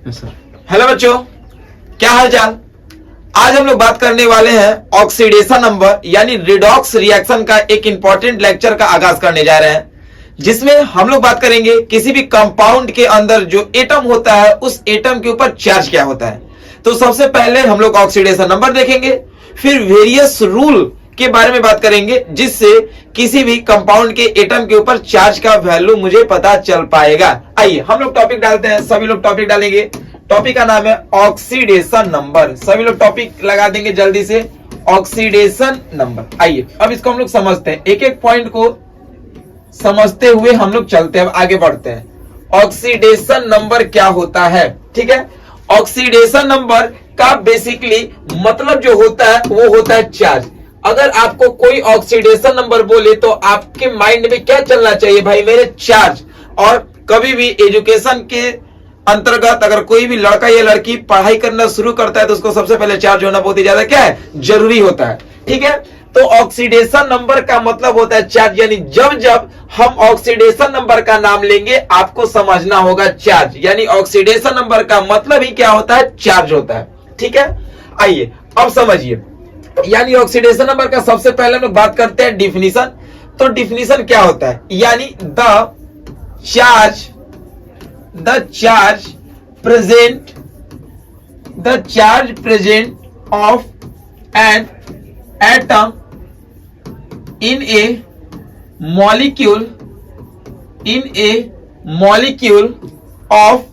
Hello बच्चों, क्या हाल चाल। आज हम लोग बात करने वाले हैं ऑक्सीडेशन नंबर यानी रिडॉक्स रिएक्शन का एक इंपॉर्टेंट लेक्चर का आगाज करने जा रहे हैं, जिसमें हम लोग बात करेंगे किसी भी कंपाउंड के अंदर जो एटम होता है उस एटम के ऊपर चार्ज क्या होता है। तो सबसे पहले हम लोग ऑक्सीडेशन नंबर देखेंगे, फिर वेरियस रूल के बारे में बात करेंगे जिससे किसी भी कंपाउंड के एटम के ऊपर चार्ज का वैल्यू मुझे पता चल पाएगा। आइए हम लोग टॉपिक डालते हैं, सभी लोग टॉपिक डालेंगे। टॉपिक का नाम है ऑक्सीडेशन नंबर, सभी लोग टॉपिक लगा देंगे जल्दी से, ऑक्सीडेशन नंबर। आइए अब इसको हम लोग समझते हैं, एक एक पॉइंट को समझते हुए हम लोग चलते हैं, आगे बढ़ते हैं। ऑक्सीडेशन नंबर क्या होता है, ठीक है। ऑक्सीडेशन नंबर का बेसिकली मतलब जो होता है वो होता है चार्ज। अगर आपको कोई ऑक्सीडेशन नंबर बोले तो आपके माइंड में क्या चलना चाहिए भाई मेरे, चार्ज। और कभी भी एजुकेशन के अंतर्गत अगर कोई भी लड़का या लड़की पढ़ाई करना शुरू करता है तो उसको सबसे पहले चार्ज होना बहुत ही ज्यादा क्या है, जरूरी होता है, ठीक है। तो ऑक्सीडेशन नंबर का मतलब होता है चार्ज, यानी जब जब हम ऑक्सीडेशन नंबर का नाम लेंगे आपको समझना होगा चार्ज, यानी ऑक्सीडेशन नंबर का मतलब ही क्या होता है, चार्ज होता है, ठीक है। आइए अब समझिए, यानी ऑक्सीडेशन नंबर का सबसे पहले हम लोग बात करते हैं डिफिनीशन। तो डिफिनीशन क्या होता है, यानी the charge present of an atom in a molecule of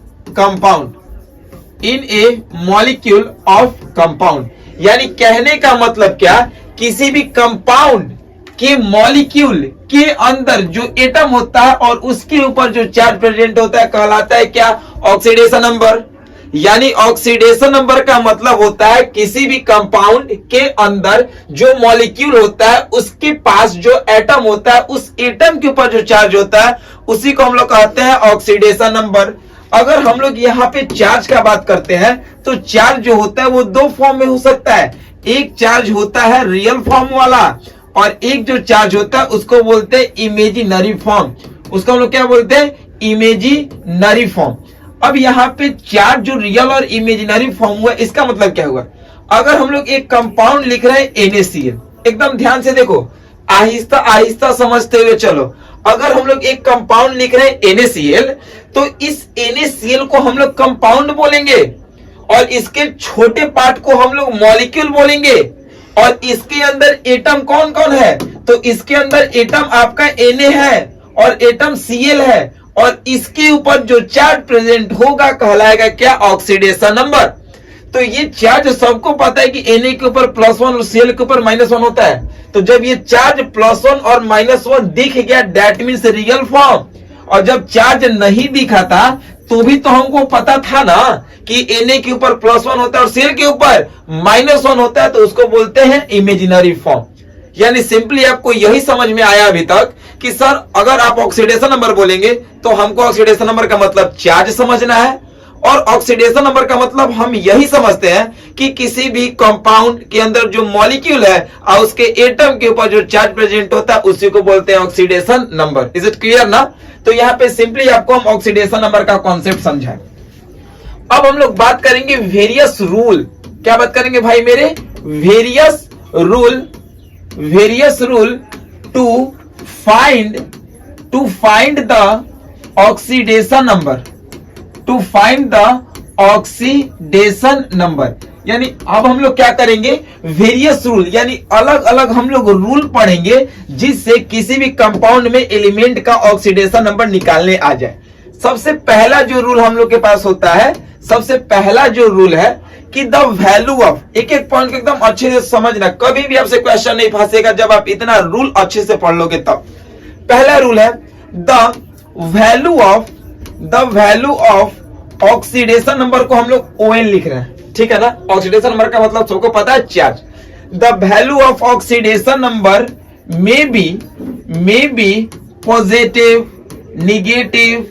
compound, यानी कहने का मतलब क्या, किसी भी कंपाउंड के मॉलिक्यूल के अंदर जो एटम होता है और उसके ऊपर जो चार्ज प्रेजेंट होता है कहलाता है क्या, ऑक्सीडेशन नंबर। यानी ऑक्सीडेशन नंबर का मतलब होता है किसी भी कंपाउंड के अंदर जो मॉलिक्यूल होता है उसके पास जो एटम होता है उस एटम के ऊपर जो चार्ज होता है उसी को हम लोग कहते हैं ऑक्सीडेशन नंबर। अगर हम लोग यहाँ पे चार्ज का बात करते हैं तो चार्ज जो होता है वो दो फॉर्म में हो सकता है। एक चार्ज होता है रियल फॉर्म वाला और एक जो चार्ज होता है उसको बोलते हैं इमेजिनरी फॉर्म। उसको हम लोग क्या बोलते हैं, इमेजिनरी फॉर्म। अब यहाँ पे चार्ज जो रियल और इमेजिनरी फॉर्म हुआ इसका मतलब क्या हुआ, अगर हम लोग एक कंपाउंड लिख रहे हैं NaCl, एकदम ध्यान से देखो, आहिस्ता आहिस्ता समझते हुए चलो। अगर हम लोग एक कंपाउंड लिख रहे हैं NaCl तो इस NaCl को हम लोग कंपाउंड बोलेंगे और इसके छोटे पार्ट को हम लोग मॉलिक्यूल बोलेंगे। और इसके अंदर एटम कौन कौन है, तो इसके अंदर एटम आपका Na है और एटम Cl है और इसके ऊपर जो चार्ज प्रेजेंट होगा कहलाएगा क्या, ऑक्सीडेशन नंबर। तो ये चार्ज सबको पता है कि Na के ऊपर +1 और Cl के ऊपर -1 होता है। तो जब ये चार्ज +1 और -1 दिख गया दैट मींस रियल फॉर्म, और जब चार्ज नहीं दिखा था तो भी तो हमको पता था ना कि Na के ऊपर +1 होता है और Cl के ऊपर -1 होता है, तो उसको बोलते हैं इमेजिनरी फॉर्म। यानी सिंपली आपको यही समझ में आया अभी तक कि सर अगर आप ऑक्सीडेशन नंबर बोलेंगे तो हमको ऑक्सीडेशन नंबर का मतलब चार्ज समझना है, और ऑक्सीडेशन नंबर का मतलब हम यही समझते हैं कि किसी भी कंपाउंड के अंदर जो मॉलिक्यूल है और उसके एटम के ऊपर जो चार्ज प्रेजेंट होता है उसी को बोलते हैं oxidation number. Is it clear ना। तो यहाँ पे सिंपली आपको हम ऑक्सीडेशन नंबर का कॉन्सेप्ट समझाएं। अब हम लोग बात करेंगे वेरियस रूल। क्या बात करेंगे भाई मेरे, various rule to find the oxidation number. यानी अब हम लोग क्या करेंगे, वेरियस रूल यानी अलग अलग हम लोग रूल पढ़ेंगे जिससे किसी भी कंपाउंड में एलिमेंट का ऑक्सीडेशन नंबर निकालने आ जाए। सबसे पहला जो रूल हम लोग के पास होता है, सबसे पहला जो रूल है कि द वैल्यू ऑफ, एक एक पॉइंट को एकदम अच्छे से समझना, कभी भी आपसे क्वेश्चन नहीं फंसेगा जब आप इतना रूल अच्छे से पढ़ लोगे तब। पहला रूल है the value of oxidation number को हम लोग ON लिख रहे हैं, ठीक है ना। ऑक्सीडेशन नंबर का मतलब सबको पता है charge. The value of oxidation number may be positive, negative,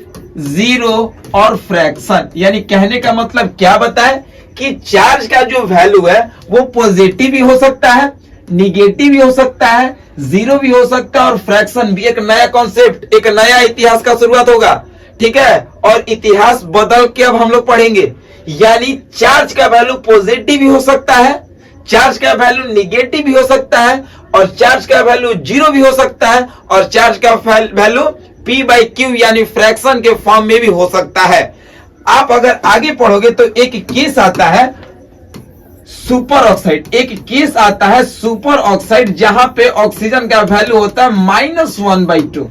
0 और फ्रैक्शन। यानी कहने का मतलब क्या बताए कि चार्ज का जो वैल्यू है वो पॉजिटिव भी हो सकता है, निगेटिव भी हो सकता है, 0 भी हो सकता है और फ्रैक्शन भी। एक नया कॉन्सेप्ट, एक नया इतिहास का शुरुआत होगा, ठीक है, और इतिहास बदल के अब हम लोग पढ़ेंगे। यानी चार्ज का वैल्यू पॉजिटिव भी हो सकता है, चार्ज का वैल्यू निगेटिव भी हो सकता है, और चार्ज का वैल्यू जीरो भी हो सकता है, और चार्ज का वैल्यू p/q यानी फ्रैक्शन के फॉर्म में भी हो सकता है। आप अगर आगे पढ़ोगे तो एक केस आता है सुपर ऑक्साइड, एक केस आता है सुपर ऑक्साइड, जहां पे ऑक्सीजन का वैल्यू होता है -1/2।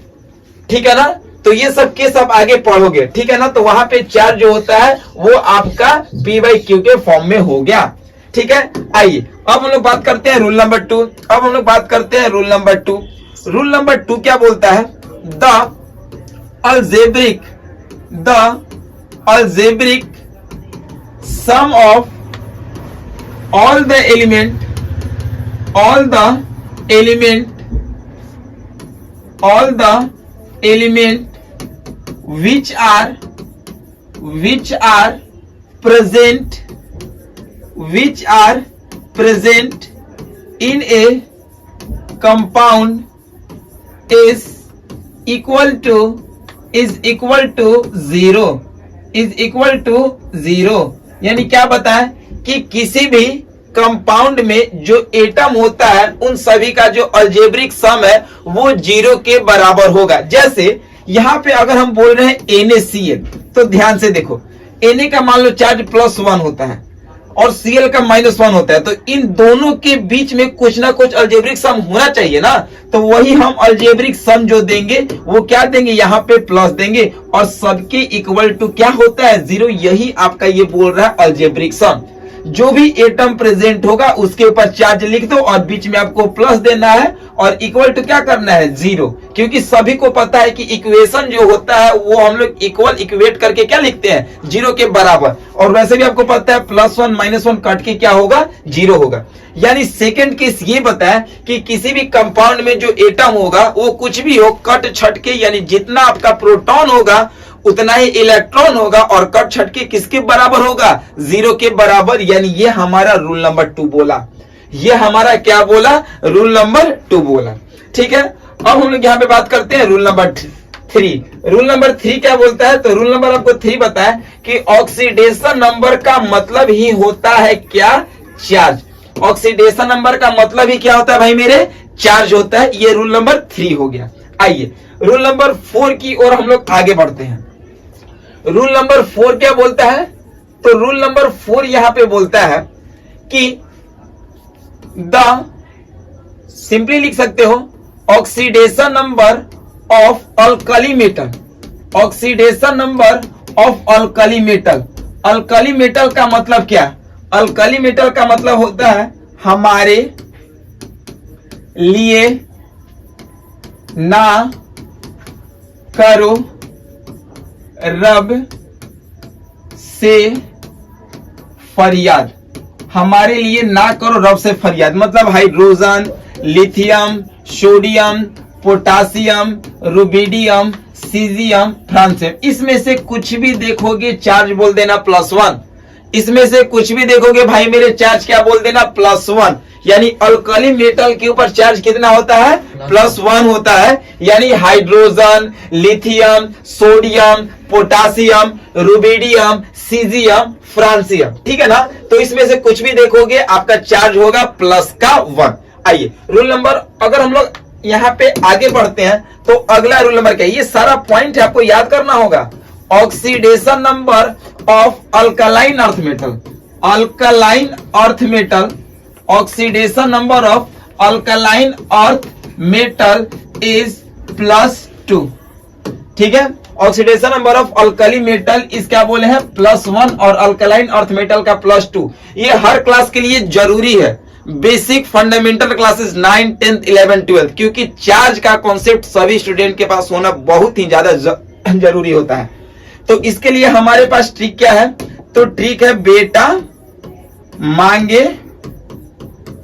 ठीक है ना, तो ये सब केस आप आगे पढ़ोगे, ठीक है ना। तो वहां पे चार्ज जो होता है वो आपका p/q के फॉर्म में हो गया, ठीक है। आइए अब हम लोग बात करते हैं रूल नंबर 2। अब हम लोग बात करते हैं रूल नंबर 2। रूल नंबर 2 क्या बोलता है? The algebraic sum of all the element which are present in a compound is equal to 0। यानी क्या बताएं कि किसी भी कंपाउंड में जो एटम होता है उन सभी का जो अलजेब्रिक सम है वो 0 के बराबर होगा। जैसे यहां पे अगर हम बोल रहे हैं NaCl, तो ध्यान से देखो, Na का मान लो चार्ज +1 होता है और Cl का -1 होता है, तो इन दोनों के बीच में कुछ ना कुछ अलजेब्रिक सम होना चाहिए ना। तो वही हम अलजेब्रिक सम जो देंगे वो क्या देंगे, यहाँ पे प्लस देंगे, और सबके इक्वल टू क्या होता है, 0। यही आपका ये बोल रहा है अलजेब्रिक सम। जो भी एटम प्रेजेंट होगा उसके ऊपर चार्ज लिख दो और बीच में आपको प्लस देना है और इक्वल टू क्या करना है, 0। क्योंकि सभी को पता है कि इक्वेशन जो होता है वो हम लोग इक्वेट करके क्या लिखते हैं, 0 के बराबर। और वैसे भी आपको पता है +1 -1 कट के क्या होगा, 0 होगा। यानी सेकंड केस ये बताया कि किसी भी कंपाउंड में जो एटम होगा वो कुछ भी हो, कट छट के, यानी जितना आपका प्रोटॉन होगा उतना ही इलेक्ट्रॉन होगा, और कट छट के किसके बराबर होगा, 0 के बराबर। यानी ये हमारा रूल नंबर 2 बोला, ये हमारा क्या बोला, रूल नंबर 2 बोला, ठीक है। अब हम लोग यहाँ पे बात करते हैं रूल नंबर 3। रूल नंबर 3 क्या बोलता है? तो रूल नंबर आपको 3 बताया कि ऑक्सीडेशन नंबर का मतलब ही होता है क्या, चार्ज। ऑक्सीडेशन नंबर का मतलब ही क्या होता है भाई मेरे, चार्ज होता है। ये रूल नंबर 3 हो गया। आइए रूल नंबर 4 की ओर हम लोग आगे बढ़ते हैं। रूल नंबर 4 क्या बोलता है? तो रूल नंबर 4 यहां पे बोलता है कि सिंपली लिख सकते हो oxidation number of alkali metal, oxidation number of alkali metal. Alkali metal का मतलब क्या? अल्कली मेटल का मतलब होता है हमारे लिए ना करो रब से फरियाद, हमारे लिए ना करो रब से फरियाद। मतलब hydrogen, lithium, sodium, potassium, rubidium, caesium, francium, इसमें से कुछ भी देखोगे चार्ज बोल देना +1। इसमें से कुछ भी देखोगे भाई मेरे चार्ज क्या बोल देना, +1। यानी अल्कली मेटल के ऊपर चार्ज कितना होता है, +1 होता है। यानी hydrogen, lithium, sodium, potassium, rubidium, caesium, francium, ठीक है ना। तो इसमें से कुछ भी देखोगे आपका चार्ज होगा +1। आइए रूल नंबर, अगर हम लोग यहाँ पे आगे बढ़ते हैं तो अगला रूल नंबर क्या है, ये सारा पॉइंट आपको याद करना होगा। Oxidation number of alkaline earth metal, alkaline earth metal, oxidation number of alkaline earth metal is +2, ठीक है। Oxidation number of alkali metal इस क्या बोले हैं, +1, और अल्कलाइन अर्थ मेटल का +2। ये हर क्लास के लिए जरूरी है, बेसिक फंडामेंटल क्लासेस 9, 10, 11, 12, क्योंकि चार्ज का कॉन्सेप्ट सभी स्टूडेंट के पास होना बहुत ही ज्यादा जरूरी होता है। तो इसके लिए हमारे पास ट्रिक क्या है? तो ट्रिक है बेटा मांगे,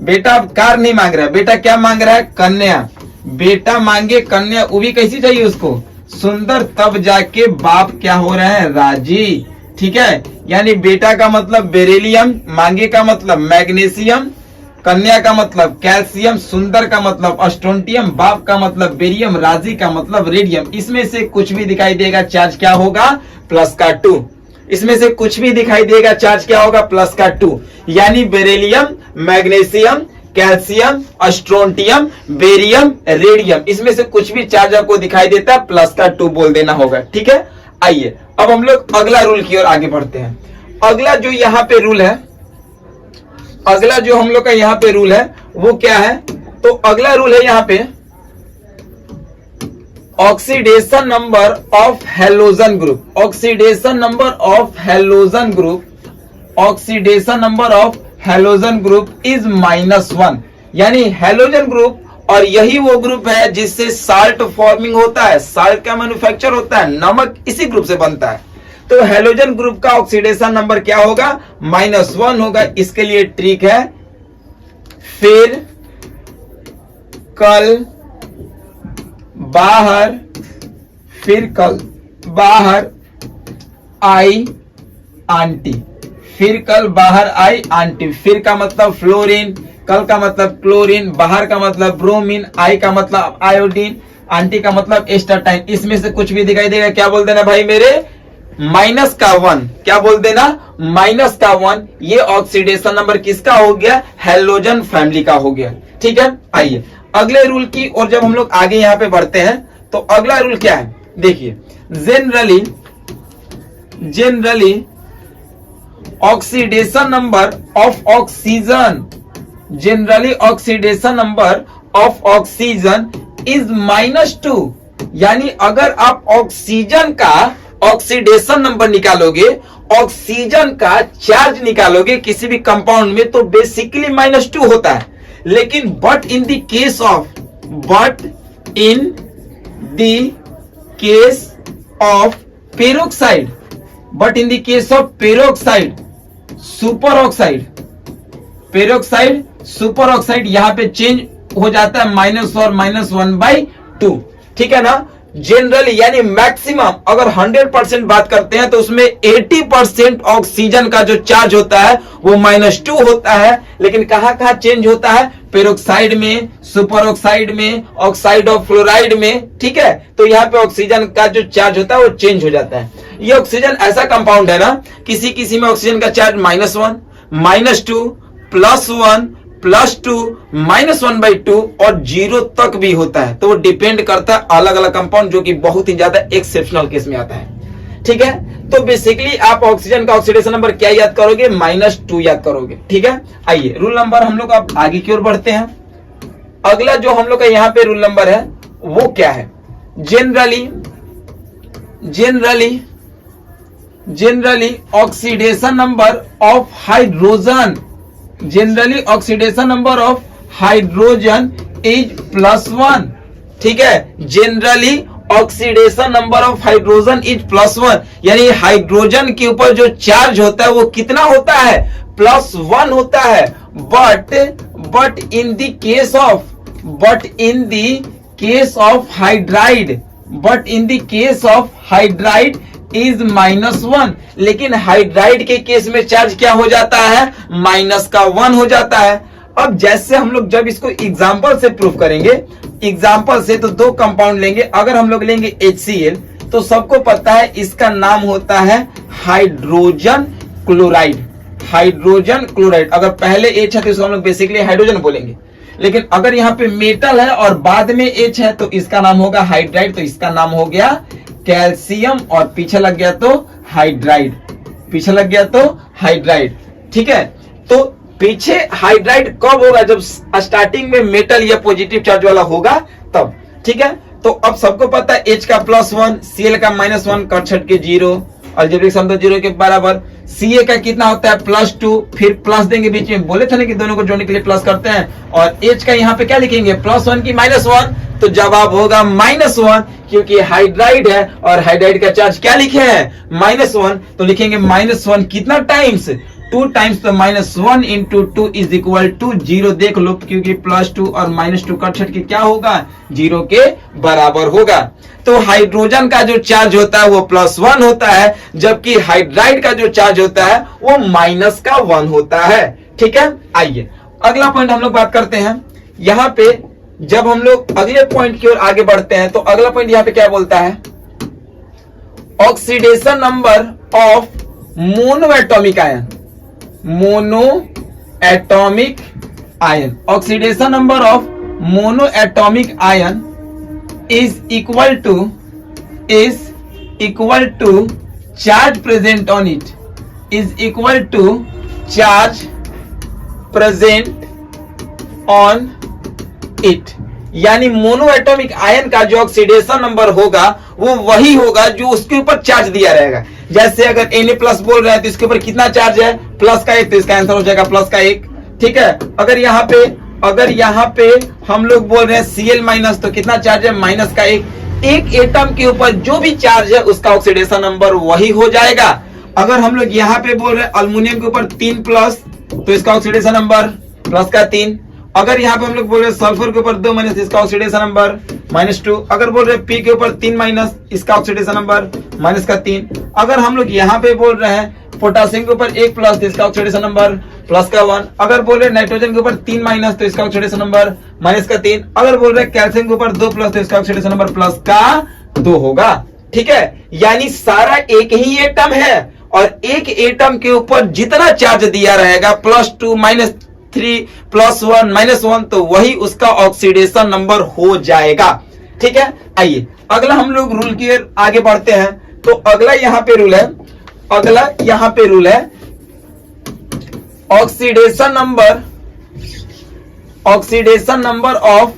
बेटा कार नहीं मांग रहा है, बेटा क्या मांग रहा है, कन्या। बेटा मांगे कन्या, वो भी कैसी चाहिए उसको, सुंदर, तब जाके बाप क्या हो रहे हैं, राजी, ठीक है। यानी बेटा का मतलब बेरिलियम, मांगे का मतलब मैग्नीशियम, कन्या का मतलब कैल्शियम, सुंदर का मतलब स्ट्रोंटियम, बाप का मतलब बेरियम, राजी का मतलब रेडियम। इसमें से कुछ भी दिखाई देगा चार्ज क्या होगा? प्लस का 2। इसमें से कुछ भी दिखाई देगा चार्ज क्या होगा? प्लस का 2। यानी beryllium, magnesium, calcium, strontium, barium, radium, इसमें से कुछ भी चार्ज आपको दिखाई देता है प्लस का 2 बोल देना होगा। ठीक है, आइए अब हम लोग अगला रूल की ओर आगे बढ़ते हैं। अगला जो यहाँ पे रूल है, अगला जो हम लोग का यहाँ पे रूल है वो क्या है? तो अगला रूल है यहाँ पे oxidation number of halogen group. Oxidation number of halogen group, oxidation number of halogen group is -1। यानी हैलोजन ग्रुप, और यही वो ग्रुप है जिससे साल्ट फॉर्मिंग होता है, साल्ट का मैन्युफैक्चर होता है, नमक इसी ग्रुप से बनता है। तो हैलोजन ग्रुप का ऑक्सीडेशन नंबर क्या होगा? -1 होगा। इसके लिए ट्रिक है, फिर कल बाहर, फिर कल बाहर आई आंटी, फिर कल बाहर आई आंटी। फिर का मतलब फ्लोरीन, कल का मतलब क्लोरीन, बाहर का मतलब ब्रोमीन, आई का मतलब आयोडीन, आंटी का मतलब एस्टाटाइन। इसमें से कुछ भी दिखाई देगा क्या बोल देना भाई मेरे? -1। क्या बोल देना? -1। ये ऑक्सीडेशन नंबर किसका हो गया? हैलोजन फैमिली का हो गया। ठीक है, आइए अगले रूल की और जब हम लोग आगे यहां पे बढ़ते हैं तो अगला रूल क्या है? देखिए, generally oxidation number of oxygen, generally oxidation number of oxygen is -2। यानी अगर आप ऑक्सीजन का ऑक्सीडेशन नंबर निकालोगे, ऑक्सीजन का चार्ज निकालोगे किसी भी कंपाउंड में, तो बेसिकली -2 होता है। लेकिन but in the case of peroxide, but in the case of peroxide, super oxide, peroxide, super oxide, यहां पे चेंज हो जाता है माइनस और -1/2। ठीक है ना? जनरली यानी मैक्सिमम अगर 100% बात करते हैं तो उसमें 80% ऑक्सीजन का जो चार्ज होता है वो -2 होता है। लेकिन कहां कहां चेंज होता है? पेरोक्साइड में, सुपर ऑक्साइड में, ऑक्साइड ऑफ फ्लोराइड में। ठीक है, तो यहाँ पे ऑक्सीजन का जो चार्ज होता है वो चेंज हो जाता है। ये ऑक्सीजन ऐसा कंपाउंड है ना, किसी किसी में ऑक्सीजन का चार्ज -1, -2, +1, +2, -1/2 और 0 तक भी होता है। तो वो डिपेंड करता है अलग अलग कंपाउंड, जो कि बहुत ही ज्यादा एक्सेप्शनल केस में आता है। ठीक है, तो बेसिकली आप ऑक्सीजन का ऑक्सीडेशन नंबर क्या याद करोगे? -2 याद करोगे। ठीक है, आइए रूल नंबर हम लोग अब आगे की ओर बढ़ते हैं। अगला जो हम लोग का यहाँ पे रूल नंबर है वो क्या है? Generally oxidation number of hydrogen, generally oxidation number of hydrogen is +1। ठीक है, generally oxidation number of hydrogen is +1। यानी हाइड्रोजन के ऊपर जो चार्ज होता है वो कितना होता है? +1 होता है। But in the case of hydride is -1। लेकिन हाइड्राइड के केस में चार्ज क्या हो जाता है? -1 हो जाता है। अब जैसे हम लोग जब इसको एग्जांपल से प्रूफ करेंगे, एग्जांपल से तो दो कंपाउंड लेंगे। अगर हम लोग लेंगे HCl तो सबको पता है इसका नाम होता है हाइड्रोजन क्लोराइड। हाइड्रोजन क्लोराइड, अगर पहले H है तो इसको हम लोग बेसिकली हाइड्रोजन बोलेंगे। लेकिन अगर यहाँ पे मेटल है और बाद में H है तो इसका नाम होगा हाइड्राइड, तो इसका नाम हो गया कैल्शियम, और पीछे लग गया तो हाइड्राइड, पीछे लग गया तो हाइड्राइड। ठीक है, तो पीछे हाइड्राइड कब होगा? जब स्टार्टिंग में मेटल या पॉजिटिव चार्ज वाला होगा तब। ठीक है, तो अब सबको पता है H का +1, Cl का -1, कट छट के 0, अलजेब्रिक सम तो 0 के बराबर। Ca का कितना होता है? +2, फिर प्लस देंगे बीच में, बोले थे ना कि दोनों को जोड़ने के लिए प्लस करते हैं। और H का यहाँ पे क्या लिखेंगे? +1 की -1, तो जवाब होगा -1, क्योंकि हाइड्राइड है और हाइड्राइड का चार्ज क्या लिखे हैं? -1। तो लिखेंगे -1 कितना टाइम्स? 2 टाइम्स, तो -1 × 2 = 0। देख लो, क्योंकि +2 और -2 कट छट के क्या होगा? 0 के बराबर होगा। तो हाइड्रोजन का जो चार्ज होता है वो +1 होता है, जबकि हाइड्राइड का जो चार्ज होता है वो -1 होता है। ठीक है, आइए अगला पॉइंट हम लोग बात करते हैं यहाँ पे। जब हम लोग अगले पॉइंट की ओर आगे बढ़ते हैं तो अगला पॉइंट यहाँ पे क्या बोलता है, oxidation number of mono atomic ion, mono atomic ion, oxidation number of mono atomic ion is equal to charge present on it, is equal to charge present on it। यानी मोनो एटॉमिक आयन का जो oxidation number होगा वो वही होगा जो उसके ऊपर चार्ज दिया रहेगा। जैसे अगर Na प्लस बोल रहे हैं तो इसके ऊपर कितना चार्ज है, प्लस का 1, तो इसका आंसर हो जाएगा प्लस का 1। ठीक है, अगर यहाँ पे हम लोग बोल रहे हैं Cl माइनस, तो कितना चार्ज है, माइनस का 1। एक एटम के ऊपर जो भी चार्ज है उसका ऑक्सीडेशन नंबर वही हो जाएगा। अगर हम लोग यहाँ पे बोल रहे हैं अल्युमिनियम के ऊपर 3 प्लस, तो इसका ऑक्सीडेशन नंबर प्लस का 3। अगर यहाँ पे हम लोग बोल रहे हैं सल्फर के ऊपर 2 माइनस, इसका ऑक्सीडेशन नंबर -2। अगर बोल रहे हैं पी के ऊपर 3 माइनस, इसका ऑक्सीडेशन नंबर माइनस का 3। अगर हम लोग यहाँ पे बोल रहे हैं पोटासियम के ऊपर 1 प्लस, तो इसका ऑक्सीडेशन नंबर प्लस का 1। अगर बोल रहे हैं नाइट्रोजन के ऊपर 3 माइनस, तो इसका ऑक्सीडेशन नंबर माइनस का 3। अगर बोल रहे हैं कैल्शियम के ऊपर 2 प्लस, तो इसका ऑक्सीडेशन नंबर प्लस का 2 होगा। ठीक है, यानी सारा एक ही एटम है और एक एटम के ऊपर जितना चार्ज दिया रहेगा +2 -3 +1 -1, तो वही उसका ऑक्सीडेशन नंबर हो जाएगा। ठीक है, आइए अगला हम लोग रूल की ओर आगे बढ़ते हैं। तो अगला यहाँ पे रूल है, oxidation number of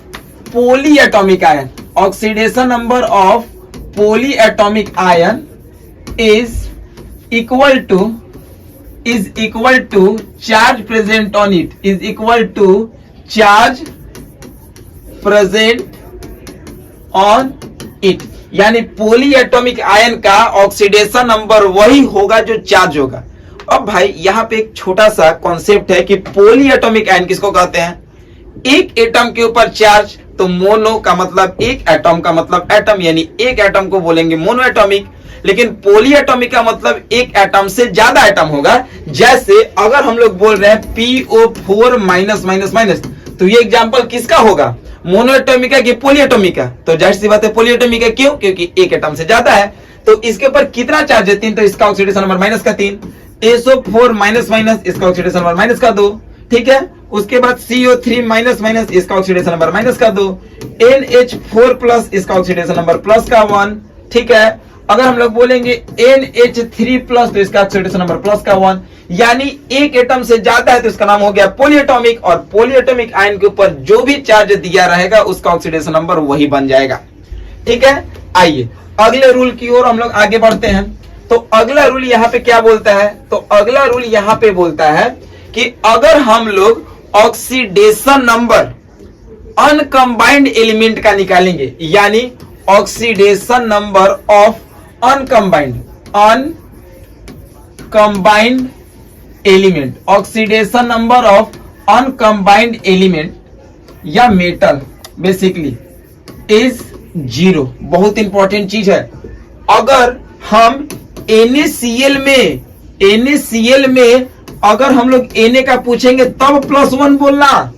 polyatomic ion, oxidation number of polyatomic ion is equal to charge present on it, is equal to charge present on it. यानी पोली एटॉमिक आयन का ऑक्सीडेशन नंबर वही होगा जो charge होगा। अब भाई यहाँ पे एक छोटा सा कॉन्सेप्ट है कि पोली एटॉमिक आयन किसको कहते हैं, एक एटम के ऊपर चार्ज, तो मोनो का मतलब एक, एटॉम का मतलब एटम, यानी एक एटम को बोलेंगे मोनो एटॉमिक। लेकिन पोली एटॉमिक का मतलब एक एटम से ज्यादा एटम होगा। जैसे अगर हम लोग बोल रहे हैं PO4 माइनस, तो ये एग्जांपल किसका होगा, मोनो एटॉमिक है कि पॉली एटॉमिक है? तो जाहिर सी बात है पॉली एटॉमिक है। क्यों? क्योंकि एक एटम से ज्यादा है। तो इसके ऊपर कितना चार्ज है, 3, तो इसका ऑक्सीडेशन नंबर माइनस का 3। SO4 माइनस, इसका ऑक्सीडेशन नंबर माइनस का 2। ठीक है, उसके बाद CO3 माइनस, इसका ऑक्सीडेशन नंबर माइनस का 2। NH4 प्लस, इसका ऑक्सीडेशन नंबर प्लस का 1। ठीक है, अगर हम लोग बोलेंगे NH3 प्लस, तो इसका ऑक्सीडेशन नंबर प्लस का 1। यानी एक एटम से ज्यादा है तो इसका नाम हो गया पॉलीएटॉमिक, और पॉलीएटॉमिक आयन के ऊपर जो भी चार्ज दिया रहेगा उसका ऑक्सीडेशन नंबर वही बन जाएगा। ठीक है, आइए अगले रूल की ओर हम लोग आगे बढ़ते हैं। तो अगला रूल यहाँ पे क्या बोलता है, तो अगला रूल यहाँ पे बोलता है कि अगर हम लोग ऑक्सीडेशन नंबर अनकंबाइंड एलिमेंट का निकालेंगे, यानी oxidation number of uncombined element, oxidation number of uncombined element या मेटल बेसिकली इज 0। बहुत इंपॉर्टेंट चीज है। अगर हम NaCl में अगर हम लोग Na का पूछेंगे तब +1 बोलना।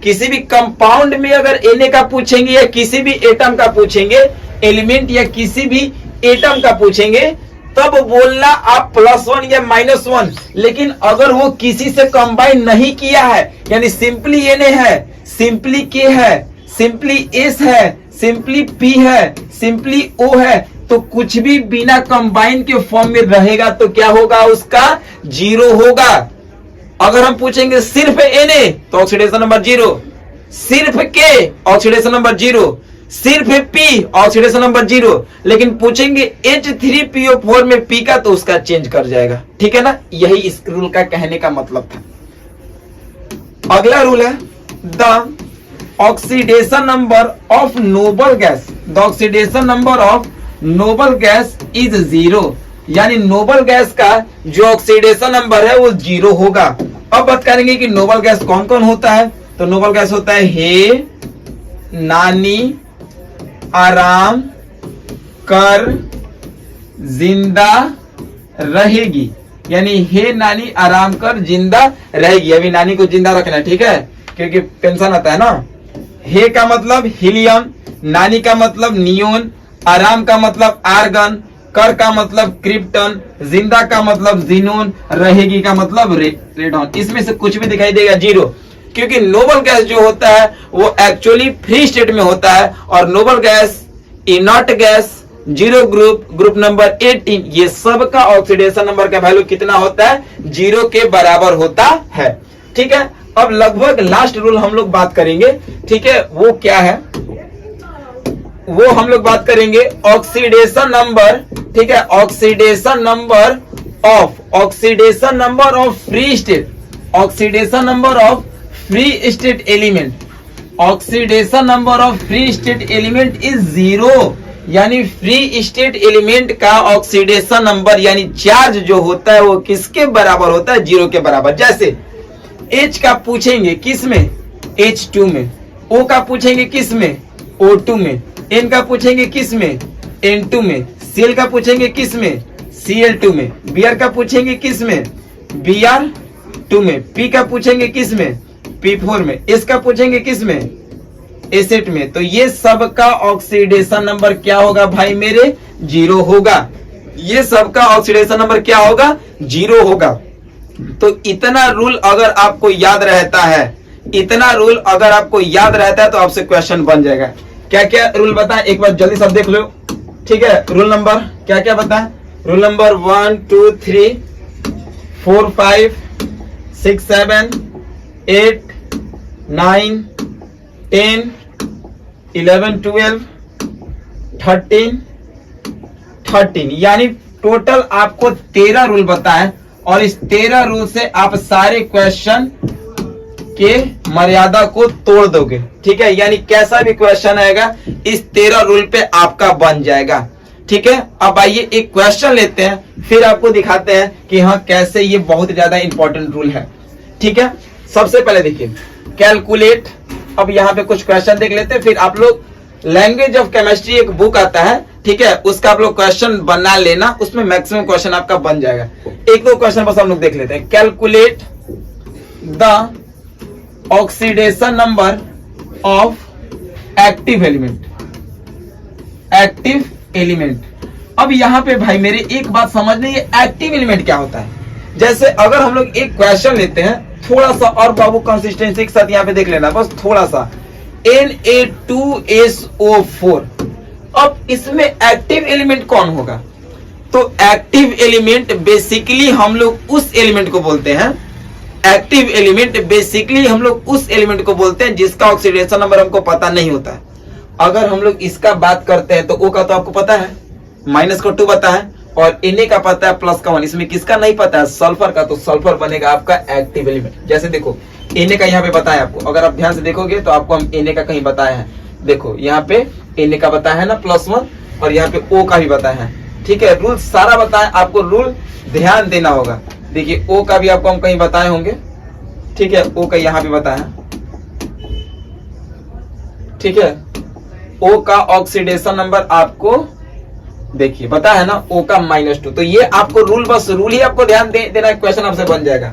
किसी भी कंपाउंड में अगर Na का पूछेंगे या किसी भी एटम का पूछेंगे, एलिमेंट या किसी भी एटम का पूछेंगे, तब बोलना आप +1 या -1। लेकिन अगर वो किसी से कंबाइन नहीं किया है, यानी सिंपली Na है, सिंपली K है, सिंपली S है, सिंपली P है, सिंपली O है, तो कुछ भी बिना कंबाइन के फॉर्म में रहेगा तो क्या होगा, उसका 0 होगा। अगर हम पूछेंगे सिर्फ Na तो ऑक्सीडेशन नंबर 0, सिर्फ K ऑक्सीडेशन नंबर 0, सिर्फ P ऑक्सीडेशन नंबर 0। लेकिन पूछेंगे H3PO4 में P का तो उसका चेंज कर जाएगा। ठीक है ना, यही इस रूल का कहने का मतलब था। अगला रूल है the oxidation number of noble gas, the oxidation number of noble gas is 0। यानी नोबल गैस का जो ऑक्सीडेशन नंबर है वो 0 होगा। अब बात करेंगे कि नोबल गैस कौन कौन होता है। तो नोबल गैस होता है हे, नानी, आराम कर, जिंदा रहेगी, यानी हे नानी आराम कर जिंदा रहेगी। अभी नानी को जिंदा रखना है, ठीक है, क्योंकि टेंशन आता है ना। हे का मतलब हीलियम, नानी का मतलब नियोन, आराम का मतलब आर्गन, कर का मतलब क्रिप्टन, जिंदा का मतलब जीनोन, रहेगी का मतलब रेडॉन। इसमें से कुछ भी दिखाई देगा जीरो, क्योंकि नोबल गैस जो होता है वो एक्चुअली फ्री स्टेट में होता है, और noble gas, inert gas, zero group, group number 18, ये सब का ऑक्सीडेशन नंबर का वैल्यू कितना होता है? जीरो के बराबर होता है। ठीक है, अब लगभग लास्ट रूल हम लोग बात करेंगे, ठीक है, वो क्या है? वो हम लोग बात करेंगे ऑक्सीडेशन नंबर, ठीक है, oxidation number of free state, oxidation number of free state element, oxidation number of free state element is zero. यानी फ्री स्टेट एलिमेंट का ऑक्सीडेशन नंबर यानी चार्ज जो होता है वो किसके बराबर होता है? जीरो के बराबर। जैसे H का पूछेंगे किस में? H2 में। O का पूछेंगे किस में? O2 में। N का पूछेंगे किस में? N2 में। Cl का पूछेंगे किस में? Cl2 में। Br का पूछेंगे किस में? Br2 में। P का पूछेंगे किस में? P4 में। S का पूछेंगे किस में? एसेट में। तो ये सब का ऑक्सीडेशन नंबर क्या होगा भाई मेरे? जीरो होगा। ये सब का ऑक्सीडेशन नंबर क्या होगा? जीरो होगा। तो इतना रूल अगर आपको याद रहता है, इतना रूल अगर आपको याद रहता है तो आपसे क्वेश्चन बन जाएगा। क्या क्या रूल बताएं एक बार जल्दी सब देख लो, ठीक है। रूल नंबर क्या क्या बताएं? रूल नंबर 1 2 3 4 5 6 7 8 9 10 11 12 13 यानी टोटल आपको 13 रूल बताएं, और इस 13 रूल से आप सारे क्वेश्चन के मर्यादा को तोड़ दोगे, ठीक है। यानी कैसा भी क्वेश्चन आएगा इस 13 रूल पे आपका बन जाएगा, ठीक है। अब आइए एक क्वेश्चन लेते हैं, फिर आपको दिखाते हैं कि हाँ कैसे ये बहुत ज्यादा इंपॉर्टेंट रूल है, ठीक है। सबसे पहले देखिए कैलकुलेट। अब यहाँ पे कुछ क्वेश्चन देख लेते हैं, फिर आप लोग लैंग्वेज ऑफ केमिस्ट्री एक बुक आता है, ठीक है, उसका आप लोग क्वेश्चन बना लेना, उसमें मैक्सिमम क्वेश्चन आपका बन जाएगा। एक दो क्वेश्चन बस हम लोग देख लेते हैं। Calculate the oxidation number of active element, active element. अब यहाँ पे भाई मेरे एक बात समझने, ये एक्टिव एलिमेंट क्या होता है। जैसे अगर हम लोग एक क्वेश्चन लेते हैं, थोड़ा सा और बाबू कंसिस्टेंसी के साथ यहाँ पे देख लेना, बस थोड़ा सा, Na2SO4। अब इसमें एक्टिव एलिमेंट कौन होगा? तो एक्टिव एलिमेंट बेसिकली हम लोग उस एलिमेंट को बोलते हैं, एक्टिव एलिमेंट बेसिकली हम लोग उस एलिमेंट को बोलते हैं जिसका ऑक्सीडेशन नंबर हमको पता नहीं होता है। अगर हम लोग इसका बात करते हैं तो O का तो आपको पता है, माइनस का 2 पता है, और Na का पता है प्लस का 1। इसमें किसका नहीं पता है? सल्फर का। तो सल्फर बनेगा आपका एक्टिव एलिमेंट। जैसे देखो Na का यहाँ पे बताया आपको, अगर आप ध्यान से देखोगे तो आपको हम Na का कहीं बताया है, देखो यहाँ पे Na का बताया है ना +1, और यहाँ पे O का भी बताया है, ठीक है। रूल सारा बताया आपको, रूल ध्यान देना होगा। देखिए O का भी आपको हम कहीं बताए होंगे, ठीक है, O का यहाँ पे बताया है, ठीक है। O का ऑक्सीडेशन नंबर आपको देखिए पता है ना, O का -2। तो ये आपको रूल, बस रूल ही आपको ध्यान देना, क्वेश्चन आपसे बन जाएगा।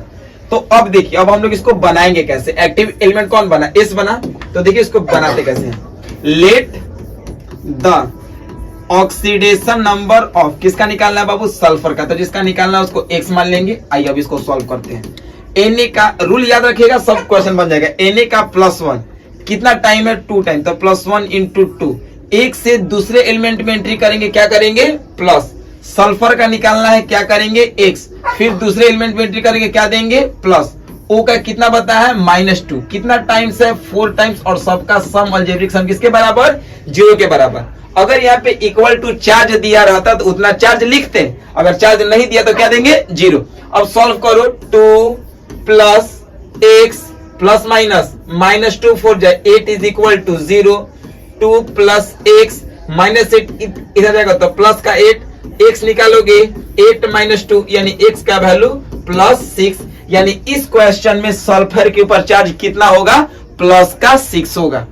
तो अब देखिए, अब हम लोग इसको बनाएंगे कैसे। एक्टिव एलिमेंट कौन बना? S बना। तो देखिए इसको बनाते कैसे हैं। Late the oxidation number of, किसका निकालना है बाबू? सल्फर का। तो जिसका निकालना है उसको X मान लेंगे। आइए अब इसको सॉल्व करते हैं। Na का रूल याद रखिएगा, सब क्वेश्चन बन जाएगा। Na का +1 कितना टाइम है? 2 टाइम। तो +1 × 2, एक से दूसरे एलिमेंट में एंट्री करेंगे, क्या करेंगे? प्लस। सल्फर का निकालना है, क्या करेंगे? X। फिर दूसरे एलिमेंट में एंट्री करेंगे, क्या देंगे? प्लस। O का कितना बता है? -2। कितना टाइम्स है? 4 टाइम्स। और सबका सम, अलजेब्रिक सम किसके बराबर? 0 के बराबर। अगर यहाँ पे इक्वल टू चार्ज दिया रहता तो उतना चार्ज लिखते, अगर चार्ज नहीं दिया तो क्या देंगे? 0। अब सॉल्व करो। 2 + X प्लस माइनस, -2 4 जाए 8 = 0। 2 + X -8 इधर जाएगा तो प्लस का 8, X निकालोगे 8 - 2 यानी X का वैल्यू +6। यानी इस क्वेश्चन में सल्फर के ऊपर चार्ज कितना होगा? प्लस का 6 होगा।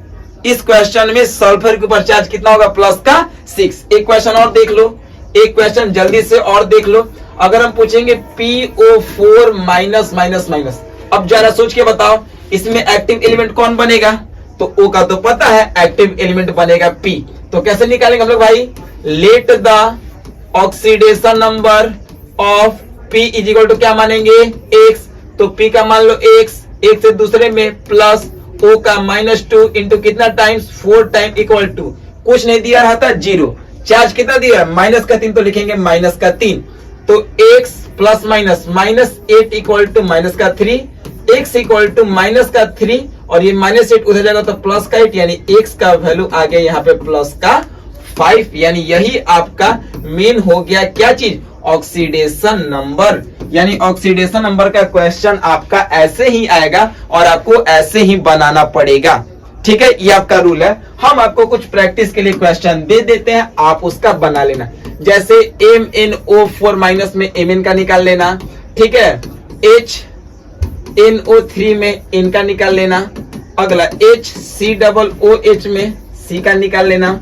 इस क्वेश्चन में सल्फर के ऊपर चार्ज कितना होगा? प्लस का 6। एक क्वेश्चन और देख लो, एक क्वेश्चन जल्दी से और देख लो। अगर हम पूछेंगे PO4 माइनस माइनस माइनस, अब जरा सोच के बताओ इसमें एक्टिव एलिमेंट कौन बनेगा? तो O का तो पता है, एक्टिव एलिमेंट बनेगा P। तो कैसे निकालेंगे हम लोग भाई? Let the oxidation number of P is equal to क्या मानेंगे? X। तो P का मान लो X, एक से दूसरे में प्लस O का -2 इंटू कितना टाइम्स? 4 टाइम इक्वल टू, कुछ नहीं दिया रहा था, 0। चार्ज कितना दिया? -3, तो लिखेंगे -3। तो x plus minus -8 equal to -3, x equal to -3, और ये -8 उधर जाएगा तो +8, यानी x का वैल्यू आ गया यहाँ पे +5। यानी यही आपका मेन हो गया क्या चीज? Oxidation number. यानी ऑक्सीडेशन नंबर का क्वेश्चन आपका ऐसे ही आएगा और आपको ऐसे ही बनाना पड़ेगा। ठीक है, ये आपका रूल है। हम आपको कुछ प्रैक्टिस के लिए क्वेश्चन दे देते हैं, आप उसका बना लेना। जैसे MnO4 माइनस में Mn का निकाल लेना, ठीक है। HNO3 में N का निकाल लेना। अगला HCOOH में C का निकाल लेना।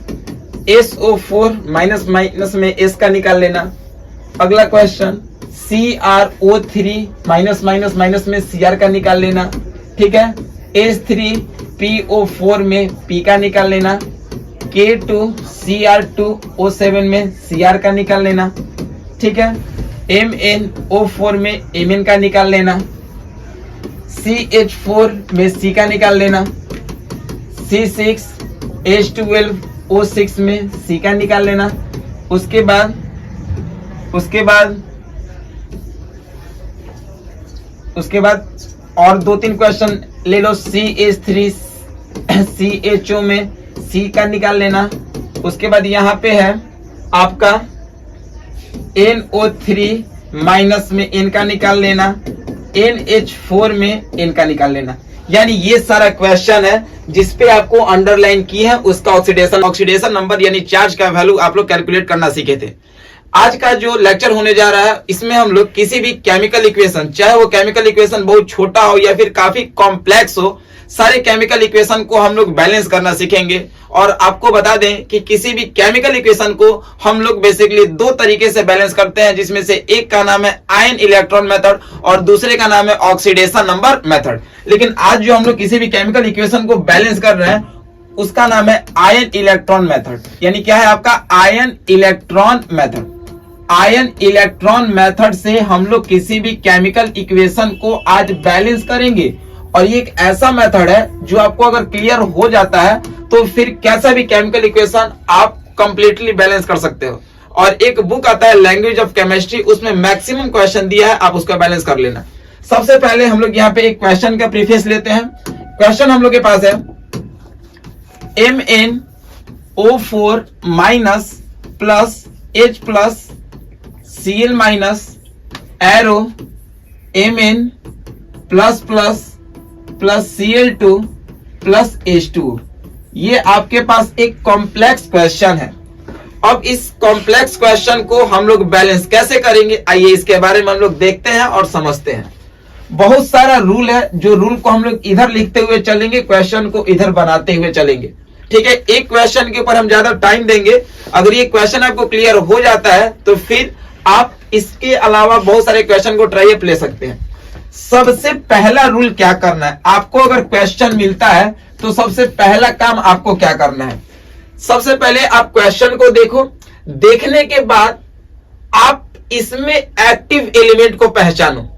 SO4 माइनस माइनस में S का निकाल लेना। अगला question CrO3 minus minus minus में Cr का निकाल लेना, ठीक है। H3PO4 में P का निकाल लेना। K2Cr2O7 में Cr का निकाल लेना, ठीक है। MnO4 में Mn का निकाल लेना। CH4 में C का निकाल लेना। C6H12O6 में C का निकाल लेना। उसके बाद और 2-3 क्वेश्चन ले लो। CH3CHO में C का निकाल लेना। उसके बाद यहाँ पे है आपका NO3 माइनस में N का निकाल लेना। NH4 में N का निकाल लेना। यानी ये सारा क्वेश्चन है जिसपे आपको अंडरलाइन की है उसका ऑक्सीडेशन नंबर यानी चार्ज का वैल्यू आप लोग कैलकुलेट करना सीखे थे। आज का जो लेक्चर होने जा रहा है इसमें हम लोग किसी भी केमिकल इक्वेशन, चाहे वो केमिकल इक्वेशन बहुत छोटा हो या फिर काफी कॉम्प्लेक्स हो, सारे केमिकल इक्वेशन को हम लोग बैलेंस करना सीखेंगे। और आपको बता दें कि किसी भी केमिकल इक्वेशन को हम लोग बेसिकली 2 तरीके से बैलेंस करते हैं, जिसमें से एक का नाम है आयन इलेक्ट्रॉन मेथड और दूसरे का नाम है ऑक्सीडेशन नंबर मेथड। लेकिन आज जो हम लोग किसी भी केमिकल इक्वेशन को बैलेंस कर रहे हैं उसका नाम है आयन इलेक्ट्रॉन मेथड। यानी क्या है आपका? Ion electron method. Ion electron method से हम लोग किसी भी केमिकल इक्वेशन को आज बैलेंस करेंगे। और ये एक ऐसा मेथड है जो आपको अगर क्लियर हो जाता है तो फिर कैसा भी केमिकल इक्वेशन आप कंप्लीटली बैलेंस कर सकते हो। और एक बुक आता है लैंग्वेज ऑफ केमिस्ट्री, उसमें मैक्सिमम क्वेश्चन दिया है, आप उसका बैलेंस कर लेना। सबसे पहले हम लोग यहाँ पे एक क्वेश्चन का प्रीफेस लेते हैं। क्वेश्चन हम लोग के पास है MnO4 minus plus H plus Cl minus arrow Mn plus plus plus Cl2 plus H2। ये आपके पास एक कॉम्प्लेक्स क्वेश्चन है। अब इस कॉम्प्लेक्स क्वेश्चन को हम लोग बैलेंस कैसे करेंगे, आइए इसके बारे में हम लोग देखते हैं और समझते हैं। बहुत सारा रूल है, जो रूल को हम लोग इधर लिखते हुए चलेंगे, क्वेश्चन को इधर बनाते हुए चलेंगे। ठीक है, एक क्वेश्चन के ऊपर हम ज्यादा टाइम देंगे। अगर ये क्वेश्चन आपको क्लियर हो जाता है तो फिर आप इसके अलावा बहुत सारे क्वेश्चन को ट्राई ले सकते हैं। सबसे पहला रूल क्या करना है, आपको अगर क्वेश्चन मिलता है तो सबसे पहला काम आपको क्या करना है? सबसे पहले आप क्वेश्चन को देखो, देखने के बाद आप इसमें एक्टिव एलिमेंट को पहचानो।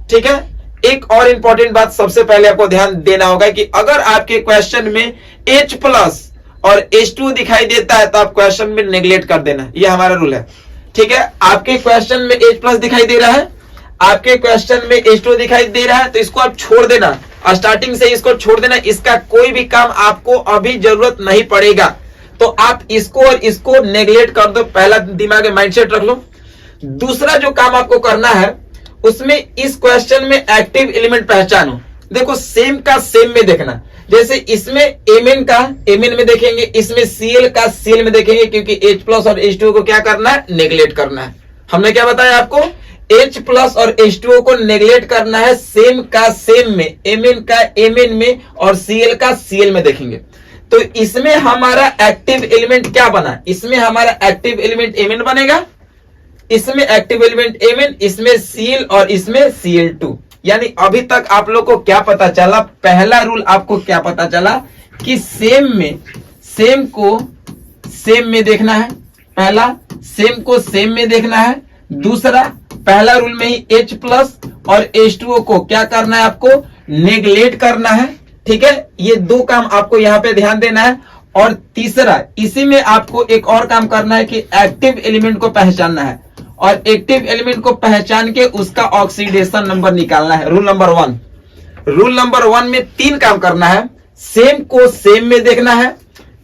ठीक है, एक और इंपॉर्टेंट बात सबसे पहले आपको ध्यान देना होगा कि अगर आपके क्वेश्चन में H प्लस और H2 दिखाई देता है तो आप क्वेश्चन में नेग्लेक्ट कर देना, यह हमारा रूल है। ठीक है, आपके क्वेश्चन में H प्लस दिखाई दे रहा है, आपके क्वेश्चन में H2 दिखाई दे रहा है, तो इसको आप छोड़ देना, स्टार्टिंग से इसको छोड़ देना। इसका कोई भी काम आपको अभी जरूरत नहीं पड़ेगा, तो आप इसको और इसको नेग्लेक्ट कर दो। पहला दिमाग में माइंडसेट रख लो। दूसरा जो काम आपको करना है उसमें इस क्वेश्चन में एक्टिव एलिमेंट पहचानो। देखो, सेम का सेम में देखना। जैसे इसमें Mn का Mn में देखेंगे, इसमें Cl का Cl में देखेंगे, क्योंकि H प्लस और H2O को क्या करना है? नेग्लेक्ट करना है। हमने क्या बताया आपको? H प्लस और H2O को नेग्लेक्ट करना है। सेम का सेम में, Mn का Mn में और Cl का Cl में देखेंगे। तो इसमें हमारा एक्टिव एलिमेंट क्या बना? इसमें हमारा एक्टिव एलिमेंट Mn बनेगा, इसमें एक्टिव एलिमेंट Mn, इसमें Cl और इसमें Cl2। यानी अभी तक आप लोग को क्या पता चला, पहला रूल आपको क्या पता चला कि सेम को सेम में देखना है, पहला सेम को सेम में देखना है। दूसरा, पहला रूल में ही H प्लस और H2O को क्या करना है, आपको नेगलेक्ट करना है। ठीक है, ये दो काम आपको यहाँ पे ध्यान देना है। और तीसरा, इसी में आपको एक और काम करना है कि एक्टिव एलिमेंट को पहचानना है और एक्टिव एलिमेंट को पहचान के उसका ऑक्सीडेशन नंबर निकालना है। रूल नंबर 1, रूल नंबर 1 में 3 काम करना है। सेम को सेम में देखना है,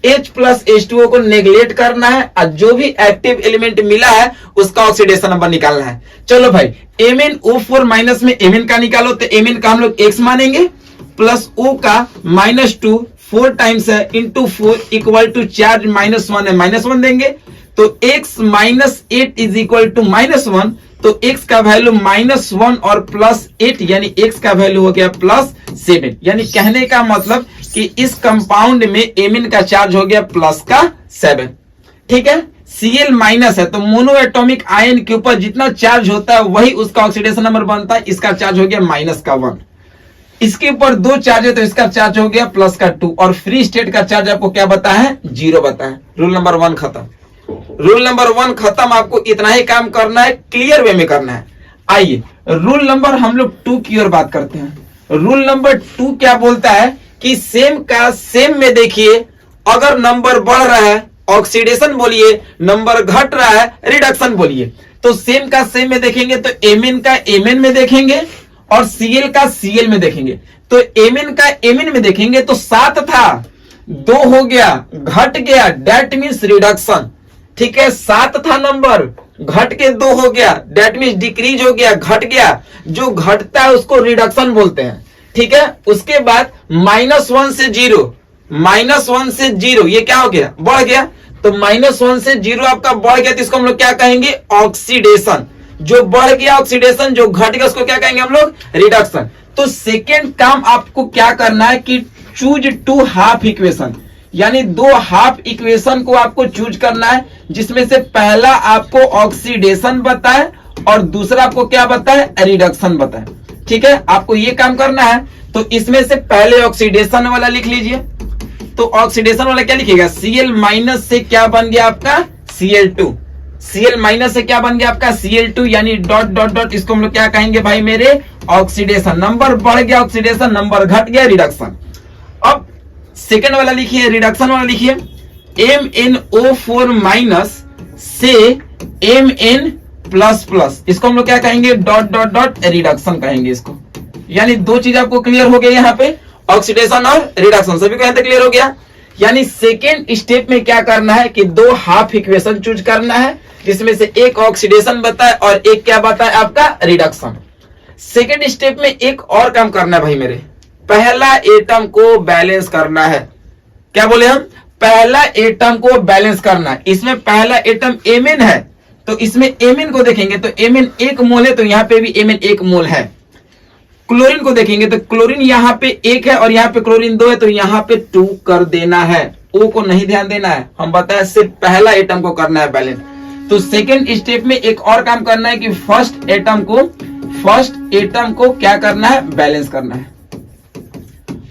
H प्लस H2O को नेगलेक्ट करना है और जो भी एक्टिव एलिमेंट मिला है उसका ऑक्सीडेशन नंबर निकालना है। चलो भाई, MnO4 माइनस में Mn का निकालो, तो Mn का हम लोग x मानेंगे प्लस O का -2 4 टाइम्स है इंटू 4 इक्वल टू चार्ज -1 है, -1 देंगे तो x -8 इज इक्वल टू -1, तो x का वैल्यू -1 और +8 यानी x का वैल्यू हो गया +7। यानी कहने का मतलब कि इस कंपाउंड में Mn का चार्ज हो गया +7। ठीक है, Cl माइनस है तो मोनो एटॉमिक आयन के ऊपर जितना चार्ज होता है वही उसका ऑक्सीडेशन नंबर बनता है। इसका चार्ज हो गया -1। इसके ऊपर 2 चार्ज है तो इसका चार्ज हो गया +2 और फ्री स्टेट का चार्ज आपको क्या बता है, 0 बता है। रूल नंबर 1 खत्म। रूल नंबर 1 खत्म। आपको इतना ही काम करना है, क्लियर वे में करना है। आइए रूल नंबर हम लोग 2 की ओर बात करते हैं। रूल नंबर 2 क्या बोलता है कि सेम का सेम में देखिए, अगर नंबर बढ़ रहा है ऑक्सीडेशन बोलिए, नंबर घट रहा है रिडक्शन बोलिए। तो सेम का सेम में देखेंगे तो Mn का Mn में देखेंगे और Cl का Cl में देखेंगे। तो Mn का Mn में देखेंगे तो 7 था 2 हो गया, घट गया, दैट मीन्स रिडक्शन। ठीक है, 7 था नंबर, घट के 2 हो गया, दैट मीन्स डिक्रीज हो गया, घट गया। जो घटता है उसको रिडक्शन बोलते हैं। ठीक है, उसके बाद -1 से 0, -1 से 0 ये क्या हो गया, बढ़ गया। तो -1 से 0 आपका बढ़ गया तो इसको हम लोग क्या कहेंगे, ऑक्सीडेशन। जो बढ़ गया ऑक्सीडेशन, जो घट गया उसको क्या कहेंगे हम लोग, रिडक्शन। तो सेकेंड काम आपको क्या करना है कि चूज 2 हाफ इक्वेशन, यानी 2 हाफ इक्वेशन को आपको चूज करना है, जिसमें से पहला आपको ऑक्सीडेशन बताए और दूसरा आपको क्या बताए, रिडक्शन बताए। ठीक है, आपको ये काम करना है। तो इसमें से पहले ऑक्सीडेशन वाला लिख लीजिए। तो ऑक्सीडेशन वाला क्या लिखिएगा, Cl माइनस से क्या बन गया आपका, Cl2। Cl माइनस से क्या बन गया आपका, Cl2, यानी डॉट डॉट डॉट, इसको हम लोग क्या कहेंगे भाई मेरे, ऑक्सीडेशन। नंबर बढ़ गया ऑक्सीडेशन, नंबर घट गया रिडक्शन। अब सेकेंड वाला लिखिए, रिडक्शन वाला लिखिए, MnO4 माइनस से Mn प्लस प्लस, इसको हम लोग क्या कहेंगे, डॉट डॉट डॉट रिडक्शन कहेंगे इसको। यानी 2 चीज आपको क्लियर हो गया यहाँ पे, ऑक्सीडेशन और रिडक्शन। सभी को यहाँ तक क्लियर हो गया। यानी सेकेंड स्टेप में क्या करना है कि 2 हाफ इक्वेशन चूज करना है, जिसमें से एक ऑक्सीडेशन बताए और एक क्या बताए आपका, रिडक्शन। सेकेंड स्टेप में एक और काम करना है भाई मेरे, पहला एटम को बैलेंस करना है। क्या बोले हम, पहला एटम को बैलेंस करना है। इसमें पहला एटम Mn है तो इसमें Mn को देखेंगे तो Mn 1 मोल है तो यहाँ पे भी Mn 1 मोल है। क्लोरीन को देखेंगे तो क्लोरीन यहाँ पे 1 है और यहाँ पे क्लोरीन 2 है तो यहाँ पे 2 कर देना है। O को नहीं ध्यान देना है, हम बताया सिर्फ पहला एटम को करना है बैलेंस। तो सेकेंड स्टेप में एक और काम करना है कि फर्स्ट एटम को क्या करना है, बैलेंस करना है।